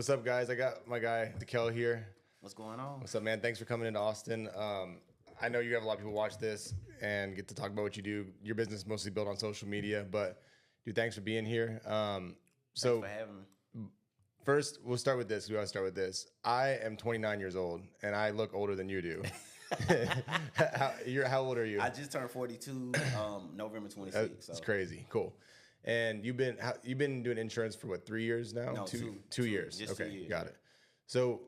What's up, guys? I got my guy Tekel here. What's going on? What's up, man? Thanks for coming into Austin. I know you have a lot of people watch this and get to talk about what you do. Your business is mostly built on social media, but dude, thanks for being here. Thanks for having me. First, we'll start with this. We always start with this. I am 29 years old, and I look older than you do. How old are you? I just turned 42, November 26th. That's crazy. Cool. And you've been doing insurance for what, 3 years now? No, two years. Just Okay, 2 years. got it. So,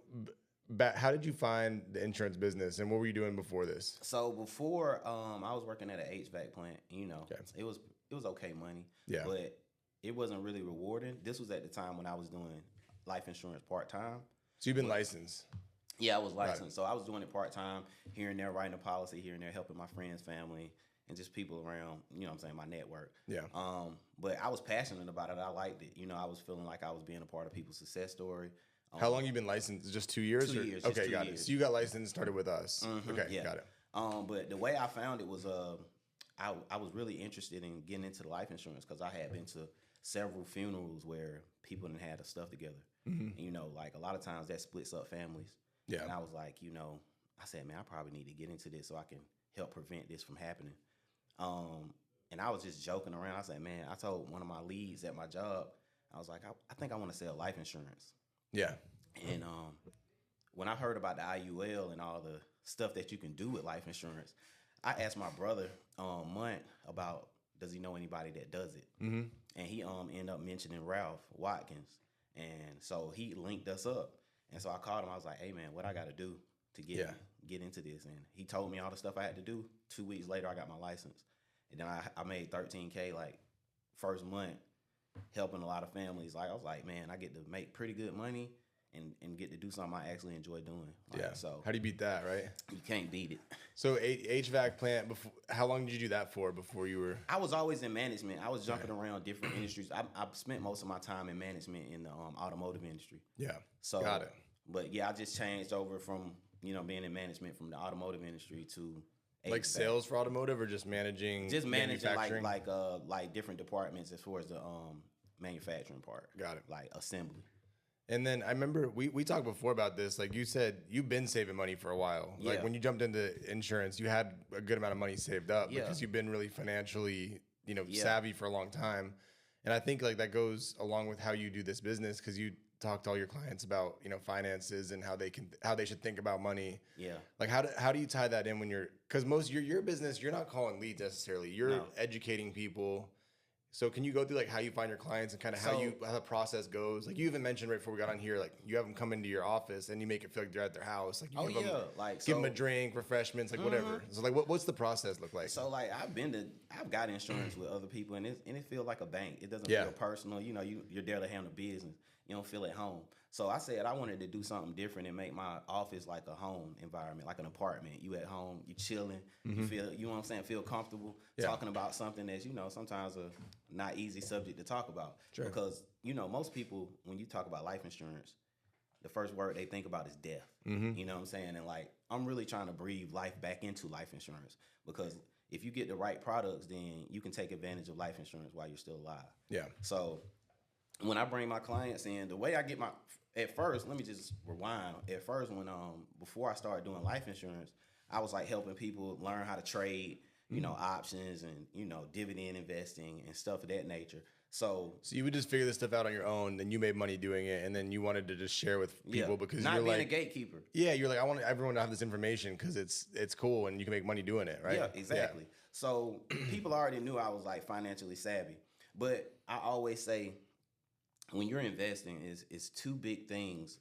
how did you find the insurance business, and what were you doing before this? So before, I was working at an HVAC plant. Okay. It was okay money. Yeah. But it wasn't really rewarding. This was at the time when I was doing life insurance part time. So you've been licensed. Yeah, I was licensed, so I was doing it part time, here and there, writing a policy, here and there, helping my friends, family, and just people around. My network. Yeah. But I was passionate about it. I liked it. I was feeling like I was being a part of people's success story. How long you been licensed? Just 2 years? 2 years. Just Okay, 2 got it. years. So you got licensed, started with us. Okay, Yeah. got it. But the way I found it was, I was really interested in getting into the life insurance because I had been to several funerals where people didn't have the stuff together. And, like a lot of times that splits up families. Yeah. And I was like, I said, man, I probably need to get into this so I can help prevent this from happening. And I was just joking around. I said, man, I told one of my leads at my job, I was like, I think I want to sell life insurance. Yeah. And when I heard about the IUL and all the stuff that you can do with life insurance, I asked my brother, Munt, about does he know anybody that does it? Mm-hmm. And he ended up mentioning Ralph Watkins. And so he linked us up. And so I called him. I was like, hey, man, what I got to do to get into this? And he told me all the stuff I had to do. 2 weeks later, I got my license. And then I made $13K like first month helping a lot of families. Like I was like, man, I get to make pretty good money and get to do something I actually enjoy doing. Yeah. So How do you beat that, right? you can't beat it. So HVAC plant, how long did you do that for before you were? I was always in management. I was jumping around different industries. I spent most of my time in management in the automotive industry. Yeah. So Got it. But yeah, I just changed over from being in management from the automotive industry to Like HVAC. sales for automotive or just managing? Just managing manufacturing? like different departments as far as the manufacturing part. Got it. Like assembly. And then I remember we talked before about this. Like you said, you've been saving money for a while. Like Yeah. when you jumped into insurance, you had a good amount of money saved up Yeah. because you've been really financially, Yeah. savvy for a long time. And I think like that goes along with how you do this business because you talk to all your clients about finances and how they should think about money. Yeah. Like how do you tie that in when you're because most your business you're not calling leads necessarily. You're No. educating people. So can you go through like how you find your clients and kind of how the process goes? Like you even mentioned right before we got on here, like you have them come into your office and you make it feel like they're at their house. Like you give them, give them a drink, refreshments, like whatever. So like what's the process look like? So like I've got insurance with other people and it feels like a bank. It doesn't Yeah. feel personal. You're there to handle business. You don't feel at home. So I said I wanted to do something different and make my office like a home environment, like an apartment. You at home, you chilling, you feel, feel comfortable Yeah. talking about something that's, sometimes a not easy subject to talk about. Sure. Because, most people, when you talk about life insurance, the first word they think about is death. Mm-hmm. You know what I'm saying? And like, I'm really trying to breathe life back into life insurance because if you get the right products, then you can take advantage of life insurance while you're still alive. Yeah. So when I bring my clients in, the way I get at first, let me just rewind. At first, when before I started doing life insurance, I was like helping people learn how to trade, options and dividend investing and stuff of that nature. So you would just figure this stuff out on your own, then you made money doing it, and then you wanted to just share with people because not you're being like a gatekeeper. Yeah, you're like I want everyone to have this information because it's cool and you can make money doing it, right? Yeah, exactly. So people already knew I was like financially savvy, but I always say when you're investing, is two big things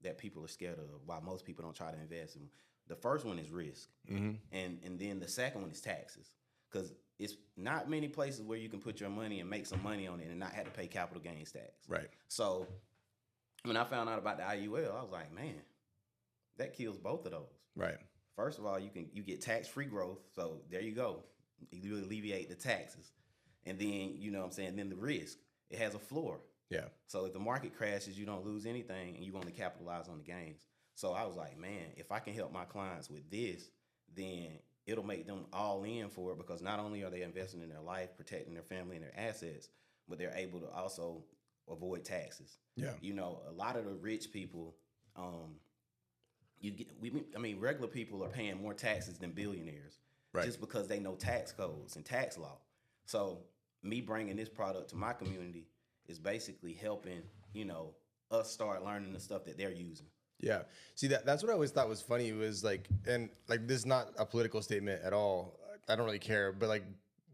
that people are scared of. Why most people don't try to invest in. The first one is risk, and then the second one is taxes, because it's not many places where you can put your money and make some money on it and not have to pay capital gains tax. Right. So when I found out about the IUL, I was like, man, that kills both of those. Right. First of all, you get tax-free growth, so there you go. You alleviate the taxes, and then then the risk. It has a floor. Yeah. So if the market crashes, you don't lose anything, and you only capitalize on the gains. So I was like, man, if I can help my clients with this, then it'll make them all in for it because not only are they investing in their life, protecting their family and their assets, but they're able to also avoid taxes. Yeah. You know, a lot of the rich people, regular people are paying more taxes than billionaires, right, just because they know tax codes and tax law. So me bringing this product to my community is basically helping, you know, us start learning the stuff that they're using. Yeah. See, that's what I always thought was funny was like, and like, this is not a political statement at all. I don't really care, but like,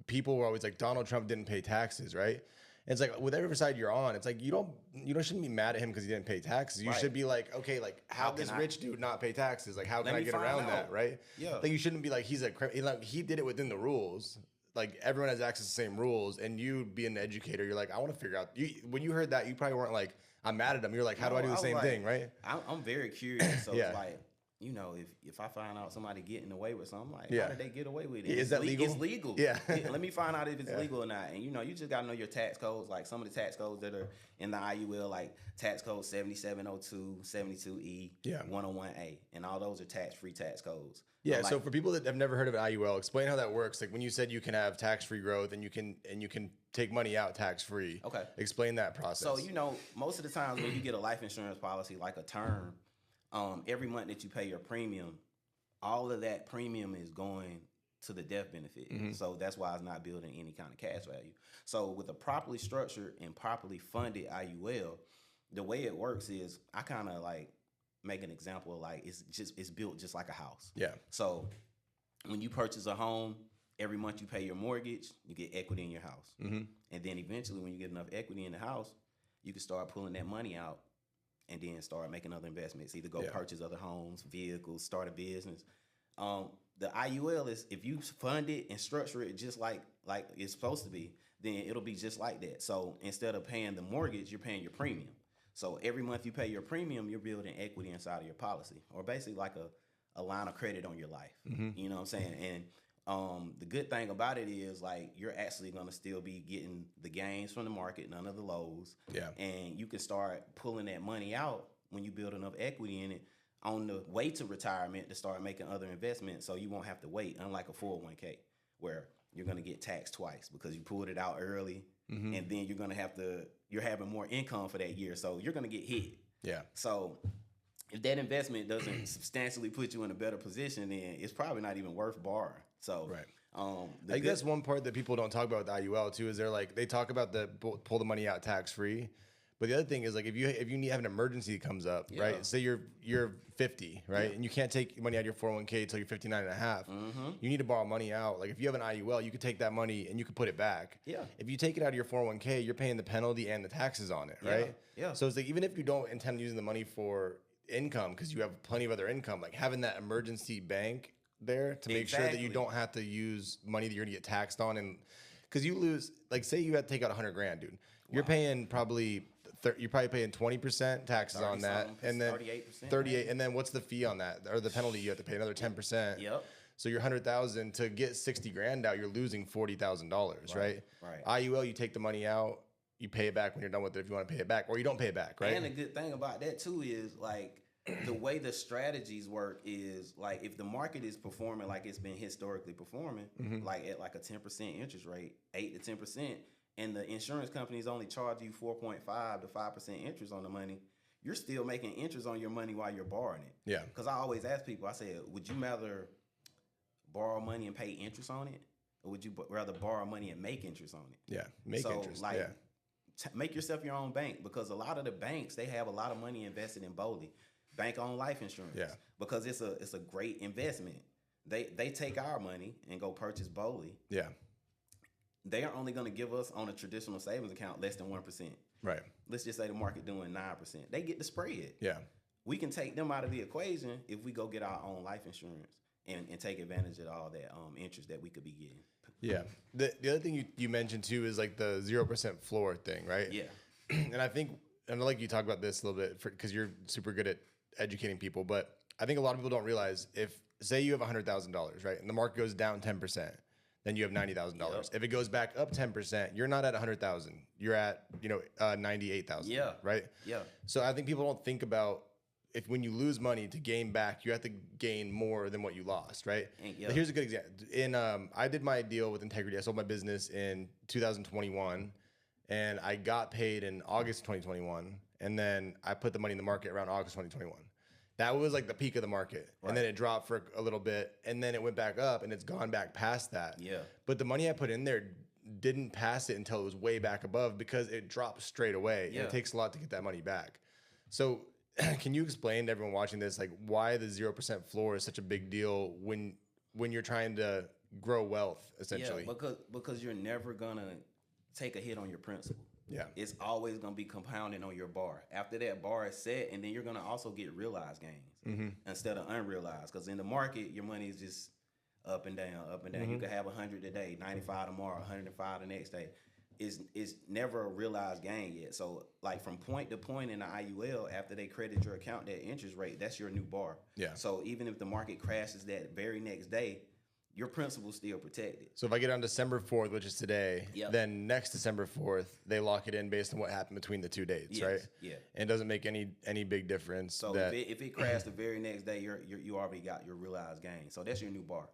people were always like, Donald Trump didn't pay taxes, right? And it's like, whatever side you're on, it's like, you shouldn't be mad at him because he didn't pay taxes. You should be like, okay, like, how this rich dude not pay taxes? Like, how can I get around that, right? Yeah. Like, you shouldn't be like, he did it within the rules. Like, everyone has access to the same rules, and you being an educator, you're like, I want to figure out. When you heard that, you probably weren't like, I'm mad at him. You're like, how do I do the same thing, right? I'm very curious. So it's like, you know, if I find out somebody getting away with something, like, how did they get away with it? Is that legal? It's legal. Yeah. Let me find out if it's legal or not. And, you know, you just got to know your tax codes. Like, some of the tax codes that are in the IUL, like tax code 7702, 72E, 101A. And all those are tax-free tax codes. Yeah, so for people that have never heard of an IUL, explain how that works. Like, when you said you can have tax-free growth and you can take money out tax-free. Okay. Explain that process. So, you know, most of the times when you get a life insurance policy, like a term, every month that you pay your premium, all of that premium is going to the death benefit. Mm-hmm. So that's why it's not building any kind of cash value. So with a properly structured and properly funded IUL, the way it works is I kind of like make an example, like it's built just like a house. Yeah. So when you purchase a home, every month you pay your mortgage, you get equity in your house. Mm-hmm. And then eventually when you get enough equity in the house, you can start pulling that money out and then start making other investments. Either go purchase other homes, vehicles, start a business. The IUL is, if you fund it and structure it just like it's supposed to be, then it'll be just like that. So instead of paying the mortgage, you're paying your premium. So every month you pay your premium, you're building equity inside of your policy, or basically like a line of credit on your life. Mm-hmm. You know what I'm saying? And the good thing about it is, like, you're actually going to still be getting the gains from the market, none of the lows. Yeah. And you can start pulling that money out when you build enough equity in it on the way to retirement to start making other investments, so you won't have to wait, unlike a 401k where you're going to get taxed twice because you pulled it out early. Mm-hmm. And then you're having more income for that year, so you're going to get hit. Yeah. So if that investment doesn't substantially put you in a better position, then it's probably not even worth borrowing. So, right. I guess one part that people don't talk about with IUL too is they talk about the pull the money out tax free, but the other thing is, like, if you have an emergency that comes up, right? Say you're 50, right, and you can't take money out of your 401k until you're 59 and a half. Mm-hmm. You need to borrow money out. Like, if you have an IUL, you could take that money and you could put it back. Yeah. If you take it out of your 401k, you're paying the penalty and the taxes on it, right? Yeah. So it's like, even if you don't intend using the money for income because you have plenty of other income, like having that emergency bank there to make sure that you don't have to use money that you're gonna get taxed on, and because you lose, like, say you had to take out $100,000, dude, you're paying probably you're probably paying 20% taxes on that, and then 38%, and then what's the fee on that, or the penalty? You have to pay another 10%. Yep. So you're $100,000 to get $60,000 out. You're losing $40,000, right? Right. IUL, you take the money out, you pay it back when you're done with it if you want to pay it back, or you don't pay it back, right? And the good thing about that too is, like, the way the strategies work is, like, if the market is performing like it's been historically performing, mm-hmm. like at like a 10% interest rate, 8 to 10%, and the insurance companies only charge you 4.5 to 5% interest on the money, you're still making interest on your money while you're borrowing it. Yeah. Because I always ask people, I say, would you rather borrow money and pay interest on it, or would you rather borrow money and make interest on it? Yeah, make interest. Like, make yourself your own bank, because a lot of the banks, they have a lot of money invested in BOLI, bank-owned life insurance. Yeah. Because it's a great investment. They take our money and go purchase BOLI. Yeah. They are only going to give us on a traditional savings account less than 1%. Right. Let's just say the market doing 9%. They get the spread. Yeah. We can take them out of the equation if we go get our own life insurance and take advantage of all that interest that we could be getting. Yeah. The other thing you mentioned too is like the 0% floor thing, right? Yeah. And I think, and I'd like you to talk about this a little bit because you're super good at educating people, but I think a lot of people don't realize, if say you have $100,000, right, and the market goes down 10%, then you have $90,000. Yep. If it goes back up 10%, you're not at 100,000. You're at 98,000. Yeah. Right. Yeah. So I think people don't think about, if when you lose money to gain back, you have to gain more than what you lost, right? Yeah. Here's a good example. I did my deal with Integrity. I sold my business in 2021. and I got paid in August 2021, and then I put the money in the market around August 2021. That was like the peak of the market, and then it dropped for a little bit, and then it went back up, and it's gone back past that. Yeah. But the money I put in there didn't pass it until it was way back above because it dropped straight away, and it takes a lot to get that money back. So can you explain to everyone watching this, like, why the 0% floor is such a big deal when you're trying to grow wealth, essentially? Yeah, because you're never gonna take a hit on your principal. Yeah. It's always gonna be compounding on your bar. After that bar is set, and then you're gonna also get realized gains instead of unrealized. Because in the market, your money is just up and down, up and down. You could have 100 today, 95 tomorrow, 105 the next day. It's never a realized gain yet. So like from point to point in the IUL, after they credit your account, that interest rate, that's your new bar. Yeah. So even if the market crashes that very next day, your principal's still protected. So if I get on December 4th, which is today, then next December 4th, they lock it in based on what happened between the 2 dates, right? Yeah. And it doesn't make any big difference. So if it crashed the very next day, you already got your realized gain. So that's your new bar.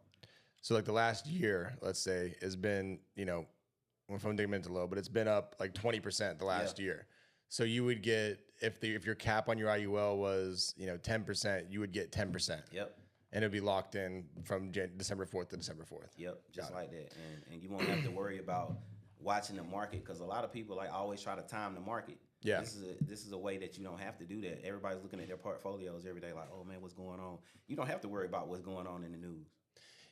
So like the last year, let's say, has been, if I'm digging into low, but it's been up like 20% the last year. So you would get, if your cap on your IUL was, 10%, you would get 10%. Yep. And it'd be locked in from December 4th to December 4th. Yep, just like that. And you won't have to worry about watching the market, because a lot of people like always try to time the market. Yeah. This is a way that you don't have to do that. Everybody's looking at their portfolios every day like, oh man, what's going on? You don't have to worry about what's going on in the news.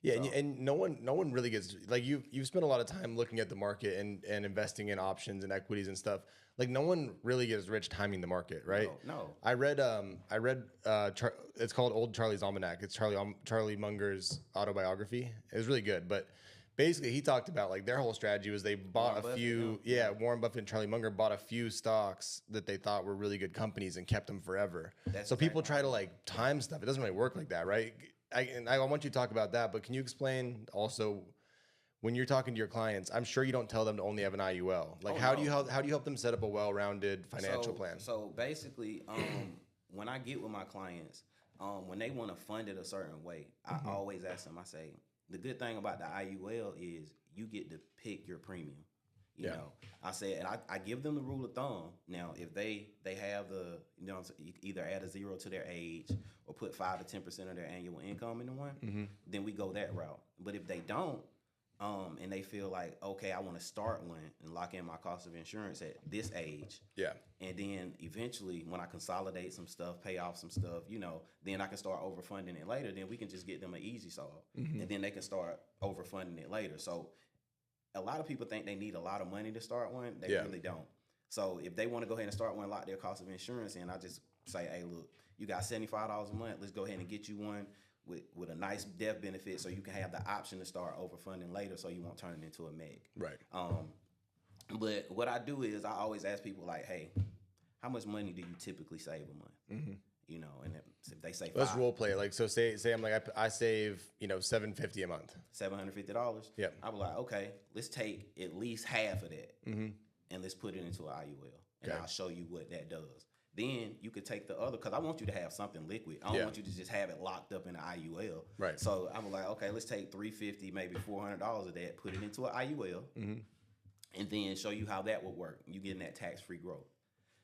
Yeah, so. and no one really gets, like, you've spent a lot of time looking at the market and investing in options and equities and stuff. Like, no one really gets rich timing the market, right? No. I read it's called Old Charlie's Almanac. It's Charlie Munger's autobiography. It was really good, but basically he talked about like their whole strategy was they bought Warren Buffett and Charlie Munger bought a few stocks that they thought were really good companies and kept them forever. So people try to like time stuff. It doesn't really work like that, right? I want you to talk about that, but can you explain also when you're talking to your clients? I'm sure you don't tell them to only have an IUL. Like, how do you help them set up a well-rounded financial plan? So basically, when I get with my clients, when they want to fund it a certain way, I always ask them. I say, the good thing about the IUL is you get to pick your premium. You know, I said, and I give them the rule of thumb. Now, if they have the, either add a zero to their age or put 5 to 10% of their annual income into one, then we go that route. But if they don't, and they feel like, okay, I want to start one and lock in my cost of insurance at this age. Yeah. And then eventually when I consolidate some stuff, pay off some stuff, then I can start overfunding it later. Then we can just get them an easy solve. And then they can start overfunding it later. So a lot of people think they need a lot of money to start one. They really don't. So if they want to go ahead and start one, lock their cost of insurance in, I just say, hey, look, you got $75 a month. Let's go ahead and get you one with a nice death benefit, so you can have the option to start overfunding later, so you won't turn it into a MEG. Right. But what I do is I always ask people like, hey, how much money do you typically save a month? And if they say let's role play. Like, so say I'm like, I save, $750 a month. $750? Yeah. I was like, okay, let's take at least half of that and let's put it into an IUL. And I'll show you what that does. Then you could take the other, because I want you to have something liquid. I don't want you to just have it locked up in an IUL. Right. So I'm like, okay, let's take $350, maybe $400 of that, put it into an IUL, and then show you how that would work. You getting that tax-free growth.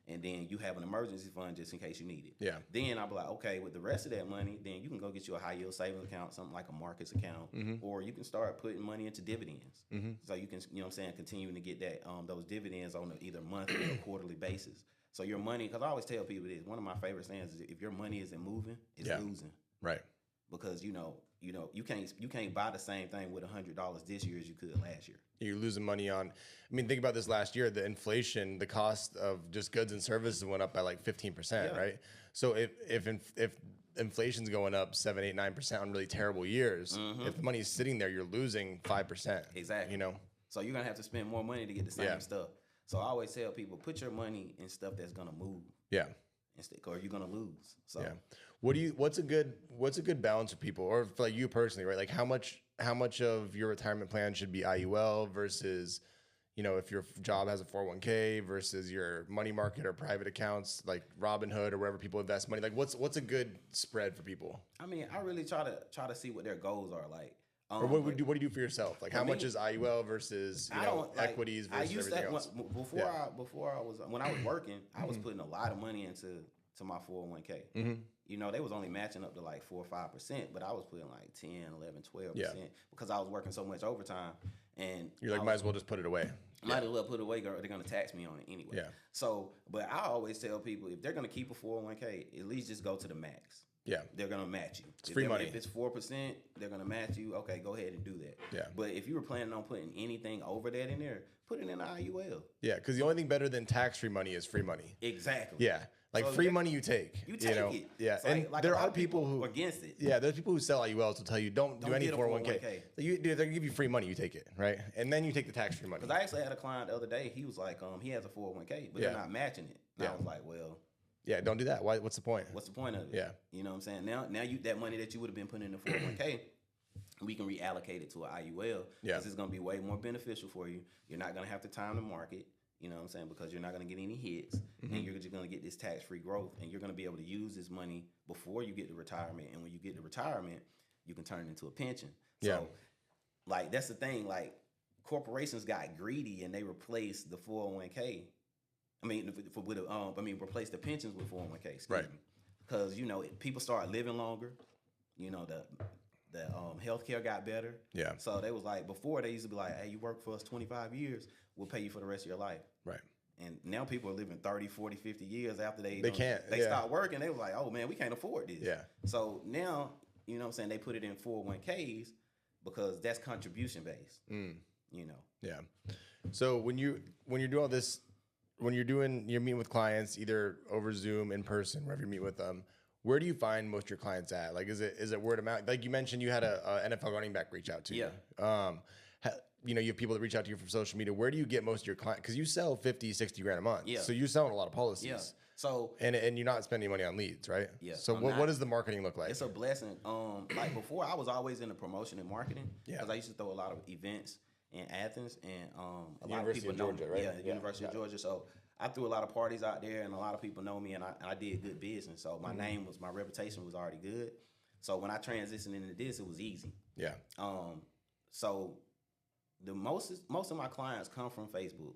And then you have an emergency fund just in case you need it. Yeah. Then I'll be like, okay, with the rest of that money, then you can go get you a high-yield savings account, something like a markets account, or you can start putting money into dividends. So you can, continuing to get that those dividends on either monthly or quarterly basis. So your money, because I always tell people this, one of my favorite sayings is, if your money isn't moving, it's losing. Right. Because you can't buy the same thing with $100 this year as you could last year. You're losing money on. I mean, think about this last year. The inflation, the cost of just goods and services went up by like 15%, right? So if inflation's going up 7, 8, 9% on really terrible years, if the money's sitting there, you're losing 5%. Exactly. So you're gonna have to spend more money to get the same stuff. So I always tell people, put your money in stuff that's gonna move. Yeah. Instead, or you're gonna lose. So what's a good balance for people, or for like you personally, right? Like how much of your retirement plan should be IUL versus, if your job has a 401k versus your money market or private accounts like Robinhood or wherever people invest money? Like what's a good spread for people? I mean, I really try to see what their goals are. Like Or what do you do for yourself? Like how much is IUL versus equities versus everything else? When I was working, I was putting a lot of money into my 401k. They was only matching up to like 4 or 5%, but I was putting like 10, 11, 12% because I was working so much overtime. And you're like, might as well just put it away. Might as well put it away, girl. They're gonna tax me on it anyway. Yeah. So, but I always tell people if they're gonna keep a 401k, at least just go to the max. Yeah. They're gonna match you. It's free money. If it's 4%, they're gonna match you. Okay, go ahead and do that. Yeah. But if you were planning on putting anything over that in there, put it in the IUL. Yeah, because the only thing better than tax-free money is free money. Exactly. Yeah. Like free money you take. You take it. Yeah. So and there are people who are against it. Yeah, there's people who sell IULs will tell you don't do any 401k. They're gonna give you free money, you take it, right? And then you take the tax-free money. Because I actually had a client the other day, he was like, he has a 401k, but they're not matching it. And I was like, well, yeah, don't do that. Why? What's the point? What's the point of it? Yeah. You know what I'm saying? Now you that money that you would have been putting in the 401k, we can reallocate it to an IUL. Because it's going to be way more beneficial for you. You're not going to have to time the market. You know what I'm saying? Because you're not going to get any hits. And you're just going to get this tax-free growth. And you're going to be able to use this money before you get to retirement. And when you get to retirement, you can turn it into a pension. So, like, that's the thing. Like, corporations got greedy and they replaced the 401k. Replace the pensions with 401k. Right. Because, people start living longer. The healthcare got better. Yeah. So they was like, before they used to be like, hey, you work for us 25 years, we'll pay you for the rest of your life. Right. And now people are living 30, 40, 50 years after they start working. They was like, oh, man, we can't afford this. Yeah. So now, you know what I'm saying, they put it in 401ks because that's contribution based. Yeah. So when you're doing all this, you're meeting with clients either over Zoom, in person, wherever you meet with them, where do you find most of your clients at? Like, is it word of mouth? Like you mentioned, you had a NFL running back reach out to you. You have people that reach out to you from social media. Where do you get most of your clients? Because you sell 50, 60 grand a month. Yeah. So you're selling a lot of policies. Yeah. So and you're not spending money on leads, right? Yeah. So what does the marketing look like? It's a blessing. Like before, I was always into promotion and marketing. Yeah. Because I used to throw a lot of events in Athens, and a lot of people know me. Right? Yeah, University of Georgia. So I threw a lot of parties out there, and a lot of people know me, and I did good business. So my my reputation was already good. So when I transitioned into this, it was easy. Yeah. So the most of my clients come from Facebook.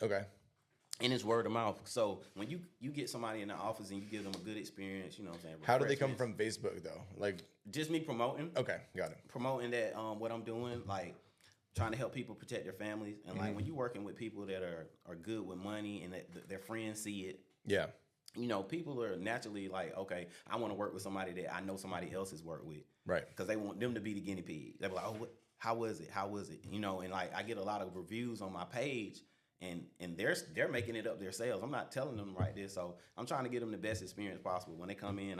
Okay. And it's word of mouth. So when you get somebody in the office and you give them a good experience, you know what I'm saying? How do they come from Facebook though? Like just me promoting. Okay, got it. Promoting that what I'm doing, like trying to help people protect their families. And like when you're working with people that are good with money and that their friends see it. Yeah. People are naturally like, okay, I want to work with somebody that I know somebody else has worked with. Right. Because they want them to be the guinea pig. They're like, oh, how was it? How was it? And like I get a lot of reviews on my page and they're making it up themselves. I'm not telling them right this. So I'm trying to get them the best experience possible. When they come in,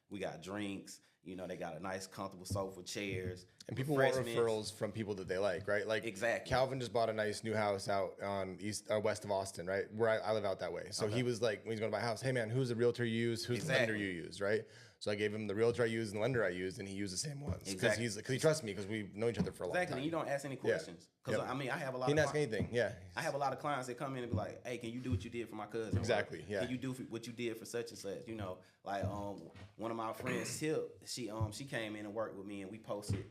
we got drinks, they got a nice comfortable sofa, chairs. And people want referrals from people that they like, right? Like exactly. Calvin just bought a nice new house out on west of Austin, right? Where I live out that way. So he was like, when he's going to buy a house, hey man, who's the realtor you use? Who's the lender you use, right? So I gave him the realtor I used and the lender I used, and he used the same ones. Exactly. Because he trusts me because we've known each other for a long time. Exactly. And you don't ask any questions. Because I have a lot. He didn't ask anything. Yeah. I have a lot of clients that come in and be like, "Hey, can you do what you did for my cousin?" Exactly. Yeah. Can you do what you did for such and such? Like one of my friends, Tip, she came in and worked with me, and we posted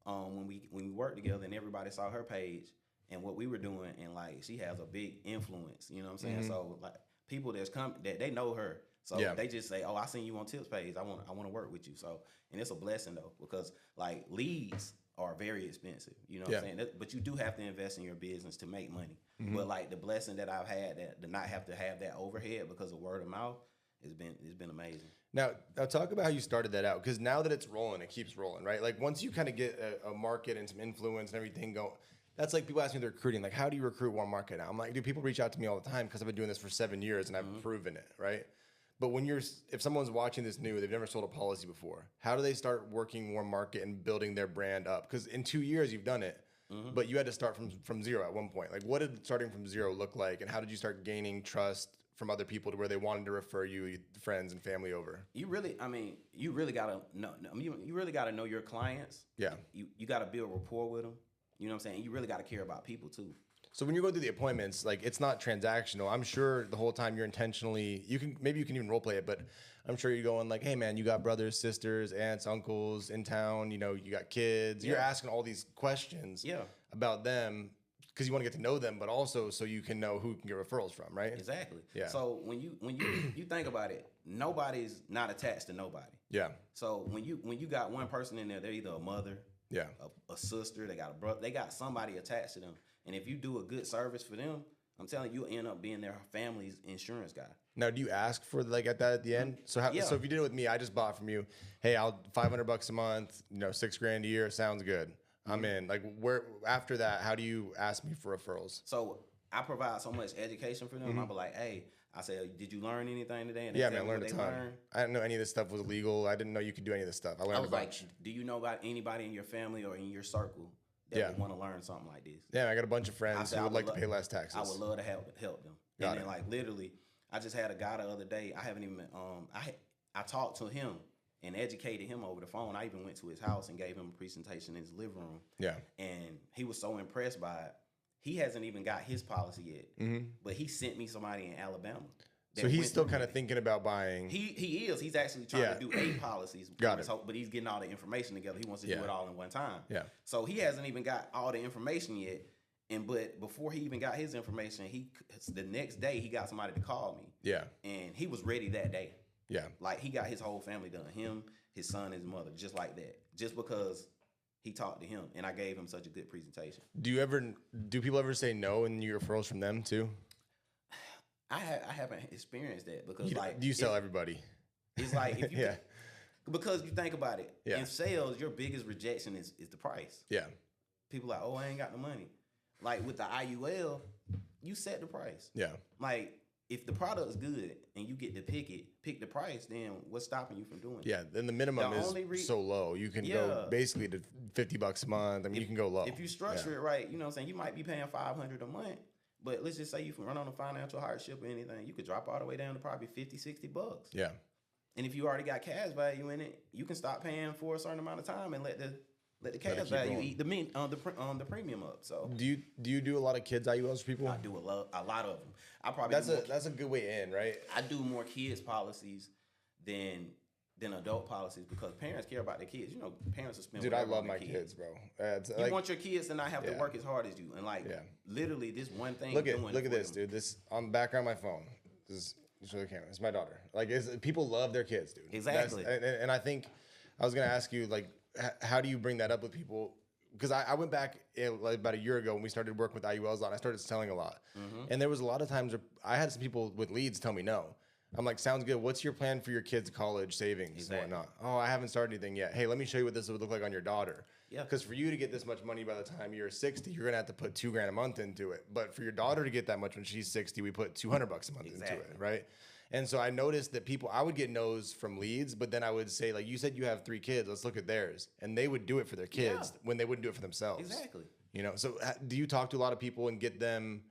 when we worked together, and everybody saw her page and what we were doing, and like she has a big influence. You know what I'm saying? So like people that they know her. So they just say, "Oh, I seen you on Tip's page. I want to work with you." So, and it's a blessing though, because like leads are very expensive. You know what I'm saying? But you do have to invest in your business to make money. But like the blessing that I've had to not have to have that overhead because of word of mouth, it's been amazing. Now talk about how you started that out, because now that it's rolling, it keeps rolling, right? Like once you kind of get a market and some influence and everything going. That's like people ask me they're recruiting, like, how do you recruit one market now? I'm like, dude, people reach out to me all the time because I've been doing this for 7 years and I've proven it, right? But if someone's watching this new, they've never sold a policy before, how do they start working more market and building their brand up? Because in 2 years you've done it, but you had to start from zero at one point. Like, what did starting from zero look like, and how did you start gaining trust from other people to where they wanted to refer you, friends and family over? You really gotta know. You really gotta know your clients. Yeah. You gotta build rapport with them. You know what I'm saying? You really gotta care about people too. So when you're going through the appointments, like it's not transactional. I'm sure the whole time you're intentionally, maybe you can even role play it, but I'm sure you're going like, hey man, you got brothers, sisters, aunts, uncles in town, you got kids. Yeah. You're asking all these questions about them because you want to get to know them, but also so you can know who you can get referrals from, right? Exactly. Yeah. So when you think about it, nobody's not attached to nobody. Yeah. So when you got one person in there, they're either a mother, a sister, they got a brother, they got somebody attached to them. And if you do a good service for them, I'm telling you, you'll end up being their family's insurance guy. Now, do you ask for at that at the end? So so if you did it with me, I just bought from you. Hey, I'll $500 a month, $6,000 a year. Sounds good. I'm in. Like where after that, how do you ask me for referrals? So I provide so much education for them. I'll be like, hey, I said, did you learn anything today? And man, I learned a ton. I didn't know any of this stuff was legal. I didn't know you could do any of this stuff. I learned a bunch. Like, do you know about anybody in your family or in your circle that would want to learn something like this? Yeah, I got a bunch of friends who would like to pay less taxes. I would love to help them. And then like literally, I just had a guy the other day. I haven't even I talked to him and educated him over the phone. I even went to his house and gave him a presentation in his living room. Yeah. And he was so impressed by it. He hasn't even got his policy yet. But he sent me somebody in Alabama. So he's still kind of thinking about buying. He is. He's actually trying to do 8 policies. Got it. But he's getting all the information together. He wants to do it all in one time. Yeah. So he hasn't even got all the information yet. But before he even got his information, the next day he got somebody to call me. Yeah. And he was ready that day. Yeah. Like he got his whole family done. Him, his son, his mother, just like that. Just because he talked to him and I gave him such a good presentation. Do people ever say no and you get referrals from them too? I haven't experienced that because do you sell everybody? It's like if you because you think about it, in sales, your biggest rejection is the price. Yeah. People are like, oh, I ain't got the money. Like with the IUL, you set the price. Yeah. Like if the product's good and you get to pick the price, then what's stopping you from doing it? Yeah, then the minimum is so low. You can go basically to $50 a month. I mean, you can go low. If you structure it right, you know what I'm saying? You might be paying $500 a month, but let's just say you can run on a financial hardship or anything. You could drop all the way down to probably $50-$60. Yeah. And if you already got cash value in it, you can stop paying for a certain amount of time and let the cash value eat the premium up. So do you do a lot of kids IULs for people? I do a lot of them. I probably that's a good way in, right? I do more kids policies than adult policies because parents care about their kids. You know, parents will spend. Dude, I love my kids, bro. You want your kids to not have to work as hard as you, and literally this one thing. Look at this, dude. This on the background of my phone. This is the camera. It's my daughter. Like, people love their kids, dude. Exactly. And I think I was gonna ask you, like, how do you bring that up with people? Because I went back about a year ago when we started working with IULs a lot. I started selling a lot. And there was a lot of times where I had some people with leads tell me no. I'm like, sounds good. What's your plan for your kids' college savings and whatnot? Oh, I haven't started anything yet. Hey, let me show you what this would look like on your daughter. Yeah. Because for you to get this much money by the time you're 60, you're gonna have to put $2,000 a month into it. But for your daughter to get that much when she's 60, we put $200 a month into it, right? And so I noticed that I would get no's from leads, but then I would say, like, you said you have 3 kids, let's look at theirs. And they would do it for their kids when they wouldn't do it for themselves. Exactly. So do you talk to a lot of people and get them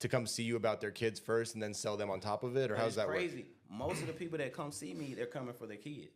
to come see you about their kids first and then sell them on top of it? Or how's that work? Crazy. Most of the people that come see me, they're coming for their kids.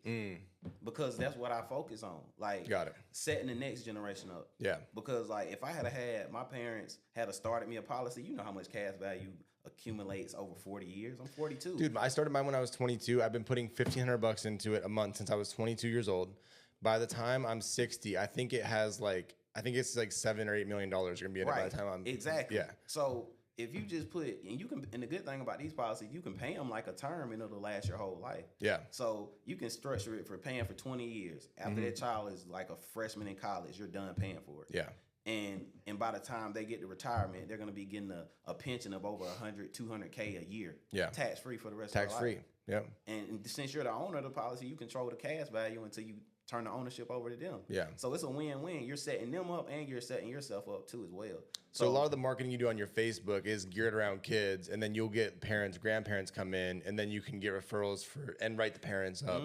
Because that's what I focus on. Like, got it. Setting the next generation up. Yeah. Because, like, if I had my parents had started me a policy, you know how much cash value accumulates over 40 years. I'm 42. Dude, I started mine when I was 22. I've been putting $1,500 into it a month since I was 22 years old. By the time I'm 60, I think it's like $7 or $8 million going to be in it by the time I'm exactly. Yeah. So if you just put and the good thing about these policies, you can pay them like a term and it'll last your whole life. Yeah. So you can structure it for paying for 20 years. After that child is like a freshman in college, you're done paying for it. Yeah. And by the time they get to retirement, they're going to be getting a pension of over $200K a year. Yeah. Tax free for the rest of their life. Tax free. Yeah. And since you're the owner of the policy, you control the cash value until you turn the ownership over to them. Yeah. So it's a win-win. You're setting them up and you're setting yourself up too as well. So a lot of the marketing you do on your Facebook is geared around kids, and then you'll get parents, grandparents come in, and then you can get referrals and write the parents up.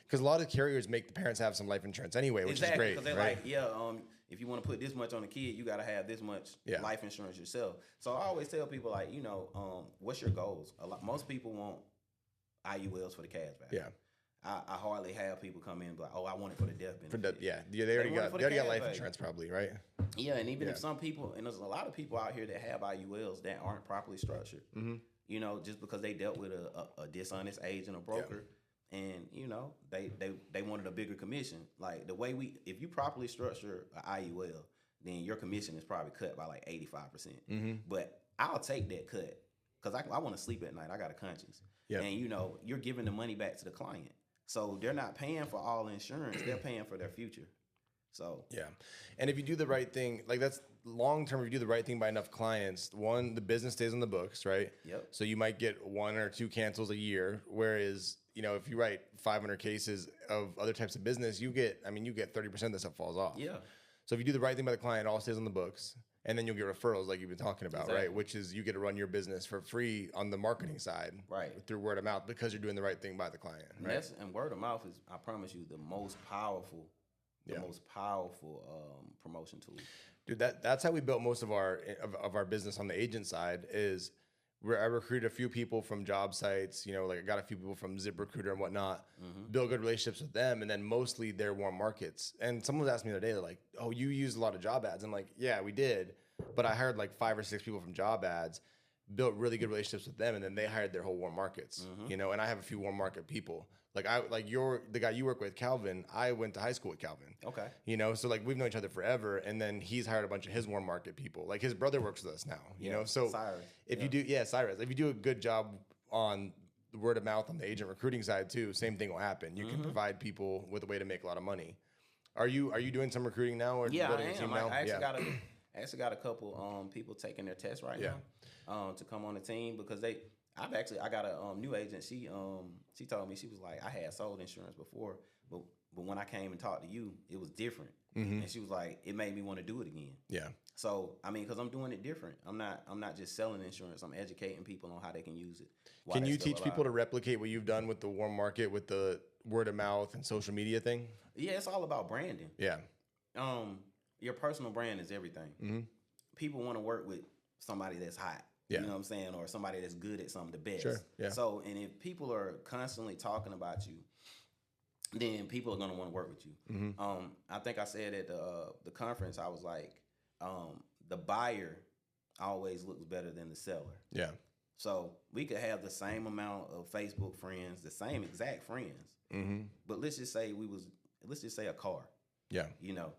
Because a lot of carriers make the parents have some life insurance anyway, which is great. Because they're like, if you want to put this much on the kid, you got to have this much life insurance yourself. So I always tell people, like, what's your goals? Most people want IULs for the cash value. Yeah. I hardly have people come in and be like, oh, I want it for the death benefit. They already got life insurance probably, right? Yeah, and even if some people, and there's a lot of people out here that have IULs that aren't properly structured, you know, just because they dealt with a dishonest agent or broker, and you know they wanted a bigger commission. Like the way if you properly structure an IUL, then your commission is probably cut by like 85%. But I'll take that cut because I want to sleep at night. I got a conscience, and you know you're giving the money back to the client. So they're not paying for all insurance; they're paying for their future. So and if you do the right thing, like that's long term. If you do the right thing by enough clients, one, the business stays on the books, right? Yep. So you might get 1 or 2 cancels a year, whereas you know if you write 500 cases of other types of business, you get 30% of that stuff falls off. Yeah. So if you do the right thing by the client, it all stays on the books. And then you'll get referrals like you've been talking about, right? Which is you get to run your business for free on the marketing side, right? Through word of mouth because you're doing the right thing by the client, right? And word of mouth is, I promise you, the most powerful, promotion tool. Dude, that's how we built most of our business on the agent side. Is where I recruited a few people from job sites, you know, like I got a few people from ZipRecruiter and whatnot, build good relationships with them, and then mostly they're warm markets. And someone was asking me the other day, they're like, oh, you used a lot of job ads. I'm like, yeah, we did. But I hired like 5 or 6 people from job ads, built really good relationships with them, and then they hired their whole warm markets, you know, and I have a few warm market people. The guy you work with, Calvin, I went to high school with Calvin. Okay. You know, so like we've known each other forever, and then he's hired a bunch of his warm market people. Like his brother works with us now, you know. So Cyrus. If you do, Cyrus, if you do a good job on the word of mouth on the agent recruiting side too, same thing will happen. You can provide people with a way to make a lot of money. Are you doing some recruiting now or building a team now? I actually got a couple people taking their tests right now to come on the team because I got a new agent. She told me, she was like, I had sold insurance before, but when I came and talked to you, it was different. And she was like, it made me want to do it again. Yeah. So I mean, because I'm doing it different. I'm not just selling insurance. I'm educating people on how they can use it. Can you teach people to replicate what you've done with the warm market, with the word of mouth and social media thing? Yeah, it's all about branding. Yeah. Your personal brand is everything. People want to work with somebody that's hot. Yeah. You know what I'm saying? Or somebody that's good at something, the best. Sure. Yeah. So, and if people are constantly talking about you, then people are going to want to work with you. I think I said at the conference, I was like, the buyer always looks better than the seller. Yeah. So we could have the same amount of Facebook friends, the same exact friends. But let's just say a car. Yeah. You know,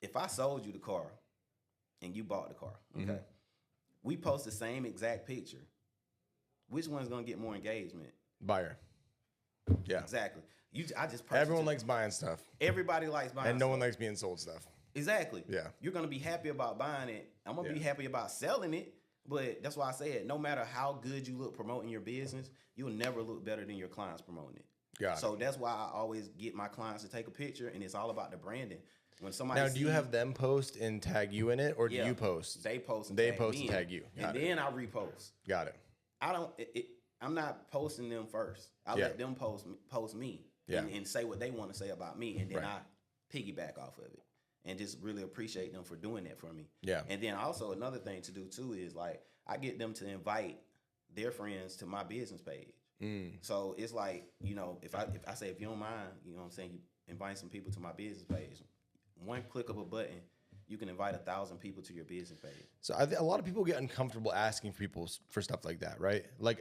if I sold you the car and you bought the car, okay, we post the same exact picture. Which one's gonna get more engagement? Buyer. Yeah. Exactly. Everyone likes buying stuff. Everybody likes buying and no one likes being sold stuff. Exactly. Yeah. You're gonna be happy about buying it. I'm gonna be happy about selling it. But that's why I said, no matter how good you look promoting your business, you'll never look better than your clients promoting it. So that's why I always get my clients to take a picture, and it's all about the branding. When somebody do you have them post and tag you in it, or do you post? They post. And tag you, then I repost. Got it. I'm not posting them first. I let them post me and say what they want to say about me, and then I piggyback off of it and just really appreciate them for doing that for me. Yeah. And then also another thing to do too is like I get them to invite their friends to my business page. So it's like, you know, if I say, if you don't mind, you know what I'm saying, you invite some people to my business page. One click of a button, you can invite 1,000 people to your business page. So a lot of people get uncomfortable asking people for stuff like that, right? Like,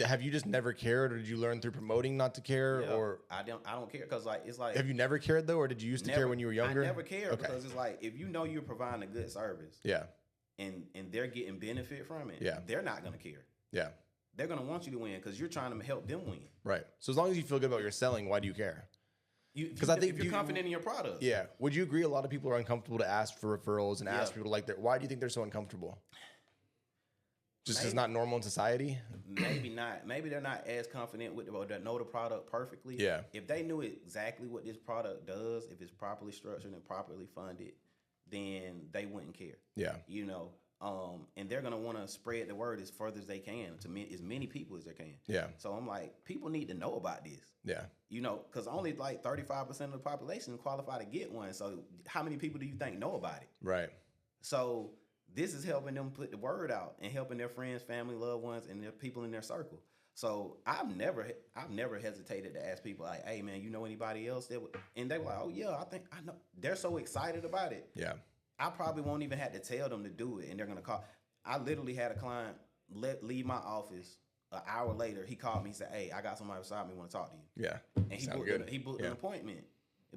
have you just never cared, or did you learn through promoting not to care? Yeah, or I don't care because like it's like. Have you never cared though, or did you used to care when you were younger? I never cared because it's like if you know you're providing a good service, and they're getting benefit from it, they're not gonna care. Yeah. They're going to want you to win because you're trying to help them win. Right. So as long as you feel good about your selling, why do you care? Because I think if you're confident in your product. Yeah. Would you agree a lot of people are uncomfortable to ask for referrals and ask people to like their... Why do you think they're so uncomfortable? Just because it's not normal in society? Maybe not. Maybe they're not as confident with or they know the product perfectly. Yeah. If they knew exactly what this product does, if it's properly structured and properly funded, then they wouldn't care. Yeah. You know? And they're gonna want to spread the word as further as they can to as many people as they can. Yeah. So I'm like, people need to know about this. Yeah. You know, because only like 35% of the population qualify to get one. So how many people do you think know about it? Right. So this is helping them put the word out and helping their friends, family, loved ones, and their people in their circle. So I've never hesitated to ask people like, "Hey man, you know anybody else that would?" And they were like, "Oh yeah, I think I know." They're so excited about it. Yeah. I probably won't even have to tell them to do it, and they're gonna call. I literally had a client leave my office an hour later. He called me and said, "Hey, I got somebody beside me want to talk to you." Yeah. And he booked an appointment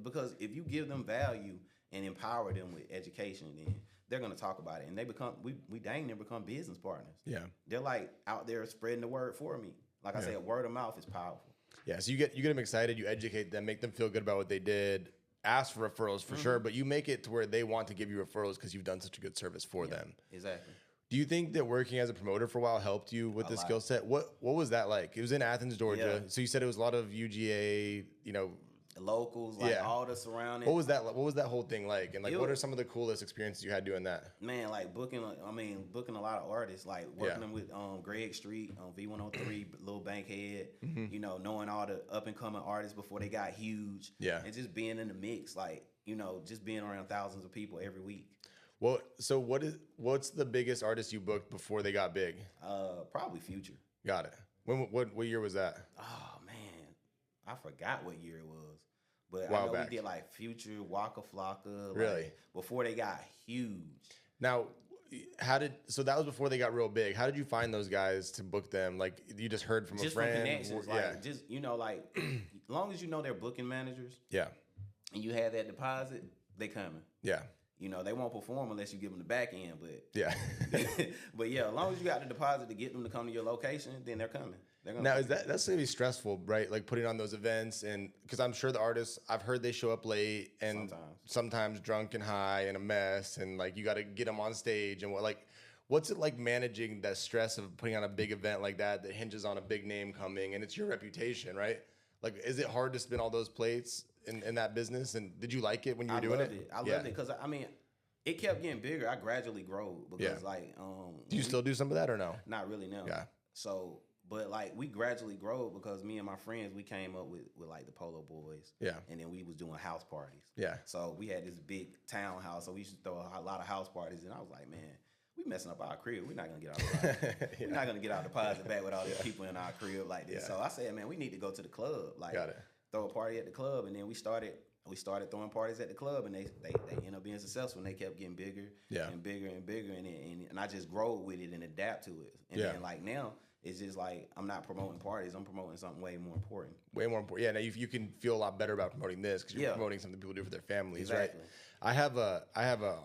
because if you give them value and empower them with education, then they're gonna talk about it, and they become we dang near become business partners. Yeah. They're like out there spreading the word for me. Like I said, word of mouth is powerful. Yeah, so you get them excited, you educate them, make them feel good about what they did, ask for referrals for sure, but you make it to where they want to give you referrals because you've done such a good service for them. Exactly. Do you think that working as a promoter for a while helped you with the skill set? What was that like? It was in Athens, Georgia. So you said it was a lot of UGA, the locals, like all the surrounding. What was that whole thing like? And like, what are some of the coolest experiences you had doing that? Man, like booking a lot of artists, like working them with Greg Street on V103, Little Bankhead, knowing all the up and coming artists before they got huge. Yeah. And just being in the mix, like, just being around thousands of people every week. Well, so what's the biggest artist you booked before they got big? Probably Future. Got it. What year was that? Oh man, I forgot what year it was. But I know back. we did like Future, Waka Flocka, really before they got huge. Now, so that was before they got real big. How did you find those guys to book them? Like you just heard from a friend, from connections. Like just like as long as you know their booking managers, and you have that deposit, they coming. Yeah. They won't perform unless you give them the back end, but but as long as you got the deposit to get them to come to your location, then they're coming. Now, that's gonna be stressful, right? Like putting on those events, and because I'm sure the artists, I've heard they show up late and sometimes drunk and high and a mess, and like you got to get them on stage and what's it like managing that stress of putting on a big event like that hinges on a big name coming and it's your reputation, right? Like, is it hard to spin all those plates in that business? And did you like it when you were doing it? I loved it because it kept getting bigger. I gradually grew because do you still do some of that or no? Not really, no. Yeah. So. But like we gradually grow because me and my friends, we came up with like the Polo Boys. Yeah. And then we was doing house parties. Yeah. So we had this big townhouse. So we used to throw a lot of house parties. And I was like, man, we messing up our crib. We're not gonna get our we're not gonna get our deposit back with all these people in our crib like this. So I said, man, we need to go to the club. Like throw a party at the club. And then we started throwing parties at the club, and they ended up being successful, and they kept getting bigger and bigger and bigger, and I just grow with it and adapt to it. And then like now, it's just like I'm not promoting parties. I'm promoting something way more important. Way more important. Yeah, now you can feel a lot better about promoting this because you're promoting something people do for their families, right? I have a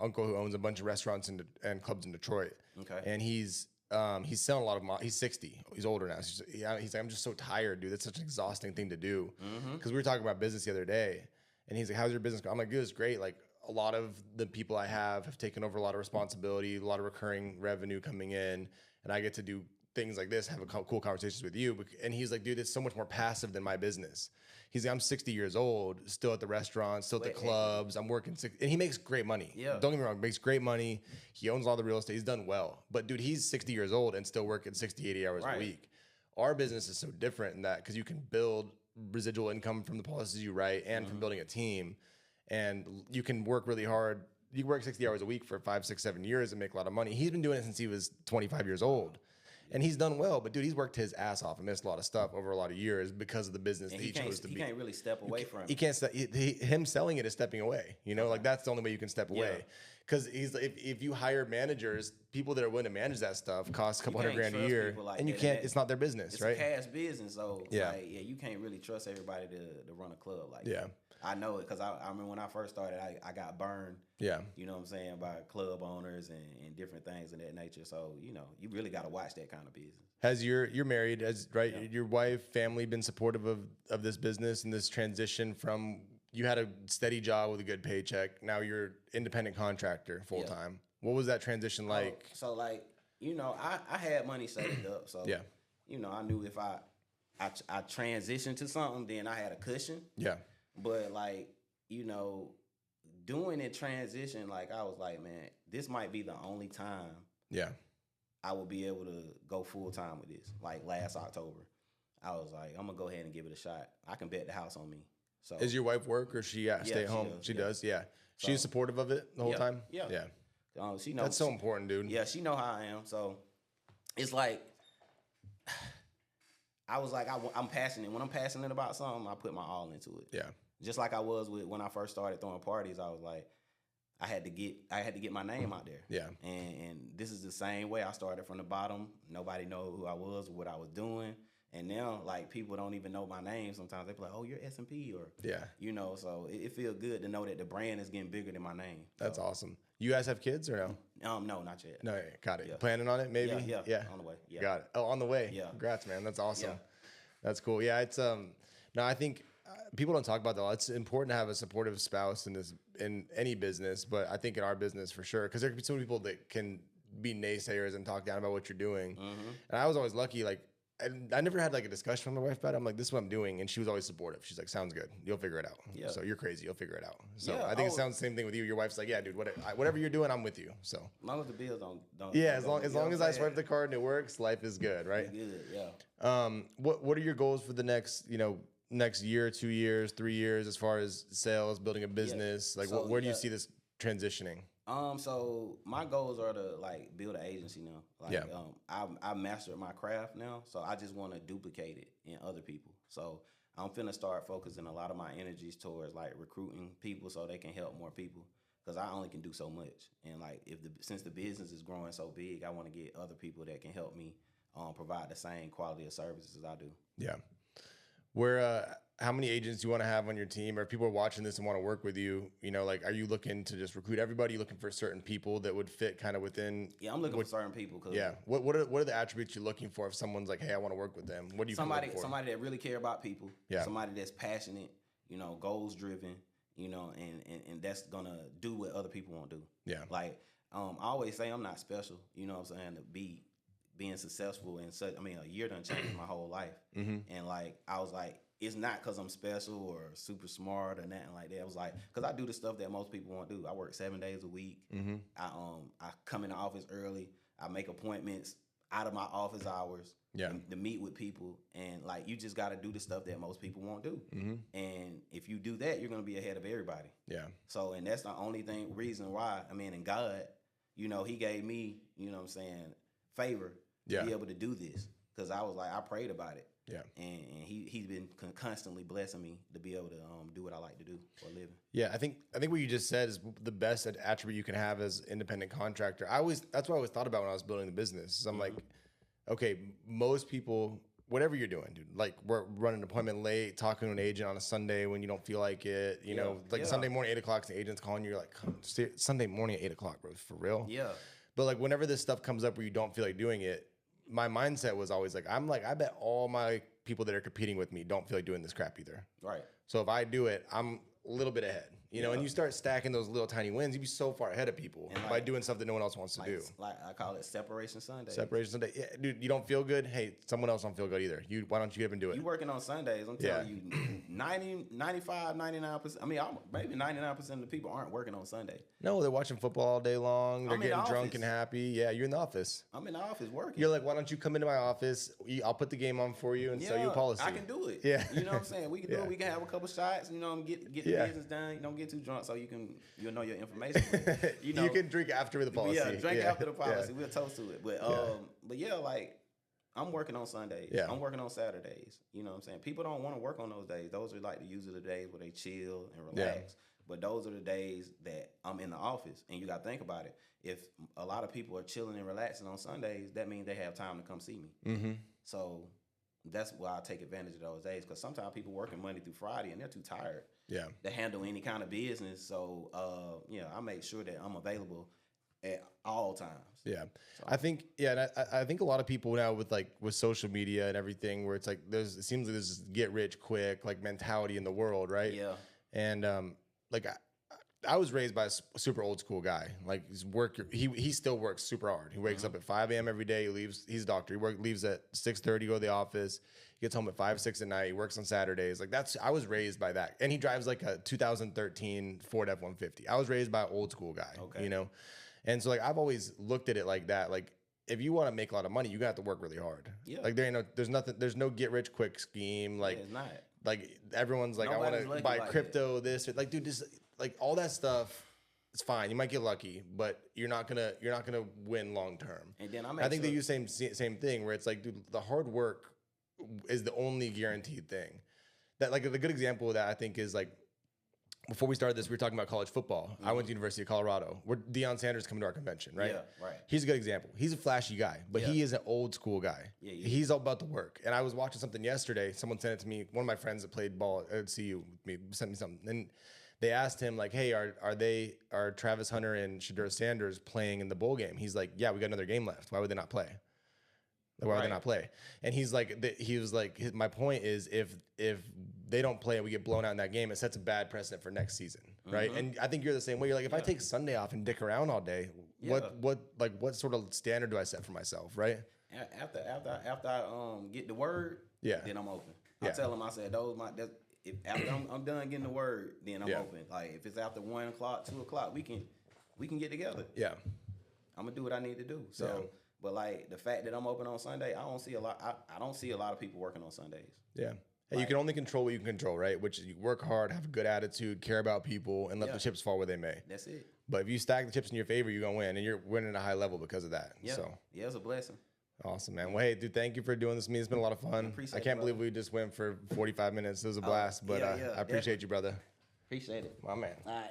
uncle who owns a bunch of restaurants and clubs in Detroit. Okay. And he's selling a lot of them. He's 60. He's older now. He's like, I'm just so tired, dude. That's such an exhausting thing to do. Because we were talking about business the other day, and he's like, how's your business going? I'm like, good, it's great. Like, a lot of the people I have taken over a lot of responsibility, a lot of recurring revenue coming in, and I get to do things like this, have cool conversations with you. And he's like, dude, it's so much more passive than my business. He's like, I'm 60 years old, still at the restaurants, still at the clubs. I'm working, and he makes great money. Yeah. Don't get me wrong, makes great money. He owns all the real estate. He's done well. But dude, he's 60 years old and still working 60, 80 hours a week. Our business is so different in that because you can build residual income from the policies you write and from building a team. And you can work really hard. You can work 60 hours a week for 5, 6, 7 years and make a lot of money. He's been doing it since he was 25 years old. And he's done well, but dude, he's worked his ass off and missed a lot of stuff over a lot of years because of the business that he chose to be. He can't really step away from it. He can't. Him selling it is stepping away. Like that's the only way you can step away. Because if you hire managers, people that are willing to manage that stuff cost a couple $100,000 a year, and you can't. It's not their business, right? It's a cash business, so you can't really trust everybody to run a club like that. I know it because I remember when I first started, I got burned. Yeah. You know what I'm saying, by club owners and different things of that nature. So, you really got to watch that kind of business. Has you're married, your wife, family been supportive of this business and this transition from you had a steady job with a good paycheck, now you're independent contractor full time. What was that transition like? So like, I had money saved up. So I knew if I transitioned to something, then I had a cushion. Yeah. But like, doing it transition, like I was like, man, this might be the only time I will be able to go full time with this. Like last October, I was like, I'm gonna go ahead and give it a shot. I can bet the house on me. So does your wife work or she stay at home? She does. Yeah. So, she's supportive of it the whole time. Yeah. She knows. That's so important, dude. Yeah, she know how I am. So it's like I was like, I'm passionate. When I'm passionate about something, I put my all into it. Yeah. Just like I was when I first started throwing parties, I was like, I had to get my name out there. Yeah. And this is the same way. I started from the bottom. Nobody know who I was or what I was doing. And now, like, people don't even know my name. Sometimes they be like, "Oh, you're S&P," or So it feels good to know that the brand is getting bigger than my name. That's awesome. You guys have kids or no? No, not yet. No, got it. Yeah. Planning on it, maybe? Yeah. On the way. Yeah. Got it. Oh, on the way. Yeah. Congrats, man. That's awesome. Yeah. That's cool. Yeah, it's no, I think people don't talk about that a lot. It's important to have a supportive spouse in any business, but I think in our business for sure, because there can be so many people that can be naysayers and talk down about what you're doing. Mm-hmm. And I was always lucky, like. I never had like a discussion with my wife about it. I'm like, this is what I'm doing. And she was always supportive. She's like, sounds good. You'll figure it out. Yeah. So you're crazy. You'll figure it out. So I think it sounds the same thing with you. Your wife's like, yeah, dude, whatever you're doing, I'm with you. So as long as the bills don't. Yeah, as long as I swipe the card and it works, life is good, right? It's good, yeah. What are your goals for the next year, 2 years, 3 years, as far as sales, building a business? Like, where do you see this transitioning? So my goals are to like build an agency now. Like, I mastered my craft now, so I just want to duplicate it in other people. So I'm finna start focusing a lot of my energies towards like recruiting people so they can help more people, because I only can do so much. And like, since the business is growing so big, I want to get other people that can help me provide the same quality of services as I do. Yeah. How many agents do you want to have on your team? Or if people are watching this and want to work with you, like, are you looking to just recruit everybody? Are you looking for certain people that would fit kind of within? Yeah, I'm looking for certain people. Yeah. What are the attributes you're looking for if someone's like, hey, I want to work with them? What do you somebody for? Somebody that really care about people. Yeah. Somebody that's passionate, goals driven, and that's gonna do what other people won't do. Yeah. Like, I always say I'm not special. You know what I'm saying? To being successful in a year done changed my whole life. Mm-hmm. And like, I was like, it's not because I'm special or super smart or nothing like that. It was like, because I do the stuff that most people won't do. I work 7 days a week. Mm-hmm. I come in the office early. I make appointments out of my office hours to meet with people. And like, you just got to do the stuff that most people won't do. Mm-hmm. And if you do that, you're going to be ahead of everybody. Yeah. So, and that's the only reason why, and God, he gave me, favor to be able to do this. Because I was like, I prayed about it. Yeah. And he's been constantly blessing me to be able to do what I like to do for a living. Yeah, I think what you just said is the best attribute you can have as independent contractor. That's what I always thought about when I was building the business. So I'm like, okay, most people, whatever you're doing, dude, like, we're running an appointment late, talking to an agent on a Sunday when you don't feel like it, Sunday morning, 8:00, the agent's calling you, you're like, Sunday morning at 8:00, bro, for real? Yeah. But like, whenever this stuff comes up where you don't feel like doing it, my mindset was always like, I bet all my people that are competing with me don't feel like doing this crap either. Right. So if I do it, I'm a little bit ahead. And you start stacking those little tiny wins, you'd be so far ahead of people by doing stuff that no one else wants to do. Like, I call it Separation Sunday. Separation Sunday. Yeah, dude, you don't feel good? Hey, someone else don't feel good either. Why don't you get up and do it? You working on Sundays, I'm telling you, 90, 95, 99%, maybe 99% of the people aren't working on Sunday. No, they're watching football all day long. They're getting drunk and happy. Yeah, you're in the office. I'm in the office working. You're like, why don't you come into my office? I'll put the game on for you and sell you a policy. I can do it. Yeah. You know what I'm saying? We can do it. We can have a couple shots, get the business done. Don't get too drunk so you'll know your information. You can drink after the policy. Yeah, drink after the policy. We'll toast to it. But like, I'm working on Sundays. Yeah. I'm working on Saturdays. You know what I'm saying? People don't want to work on those days. Those are like the usually the days where they chill and relax. Yeah. But those are the days that I'm in the office. And you got to think about it. If a lot of people are chilling and relaxing on Sundays, that means they have time to come see me. Mm-hmm. So that's why I take advantage of those days, because sometimes people working Monday through Friday and they're too tired to handle any kind of business. So I make sure that I'm available at all times. Yeah. So, I think I think a lot of people now with social media and everything, where it's like it seems like there's this get rich quick like mentality in the world, right? Yeah. And I was raised by a super old school guy. Like, he still works super hard. He wakes up at 5 a.m. every day. He's a doctor. He leaves at 6:30, go to the office. He gets home at 5, 6 at night. He works on Saturdays. Like, I was raised by that. And he drives like a 2013 Ford F-150. I was raised by an old school guy, And so like, I've always looked at it like that. Like, if you want to make a lot of money, you got to work really hard. Yeah. Like, there's no get rich quick scheme. Like, it's not. Like, everyone's like, nobody's I want to buy crypto, this, like, dude, just like all that stuff. It's fine. You might get lucky, but you're not gonna win long term. And then I think they use same thing where it's like, dude, the hard work is the only guaranteed thing. That like the good example of that I think is like before we started this, we were talking about college football. Mm-hmm. I went to University of Colorado. Where Deion Sanders coming to our convention, right? Yeah, right. He's a good example. He's a flashy guy, but he is an old school guy. Yeah, he's all about the work. And I was watching something yesterday. Someone sent it to me. One of my friends that played ball at CU with me sent me something. And they asked him like, "Hey, are Travis Hunter and Shedeur Sanders playing in the bowl game?" He's like, "Yeah, we got another game left. Why would they not play? Why would they not play?" And he's like, my point is if they don't play and we get blown out in that game, it sets a bad precedent for next season, right? Mm-hmm. And I think you're the same way. You're like, if I take Sunday off and dick around all day, what sort of standard do I set for myself, right? After I get the word, then I'm open. I tell them, I said, after I'm done getting the word, then I'm open. Like if it's after 1 o'clock, 2 o'clock, we can get together. Yeah, I'm gonna do what I need to do. So, but like the fact that I'm open on Sunday, I don't see a lot of people working on Sundays. Yeah. Hey, you can only control what you can control, right? Which is you work hard, have a good attitude, care about people, and let the chips fall where they may. That's it. But if you stack the chips in your favor, you're going to win, and you're winning at a high level because of that. Yeah. So. Yeah, it's a blessing. Awesome, man. Well, hey, dude, thank you for doing this with me. It's been a lot of fun. I can't believe we just went for 45 minutes. It was a blast, but I appreciate you, brother. Appreciate it. My man. All right.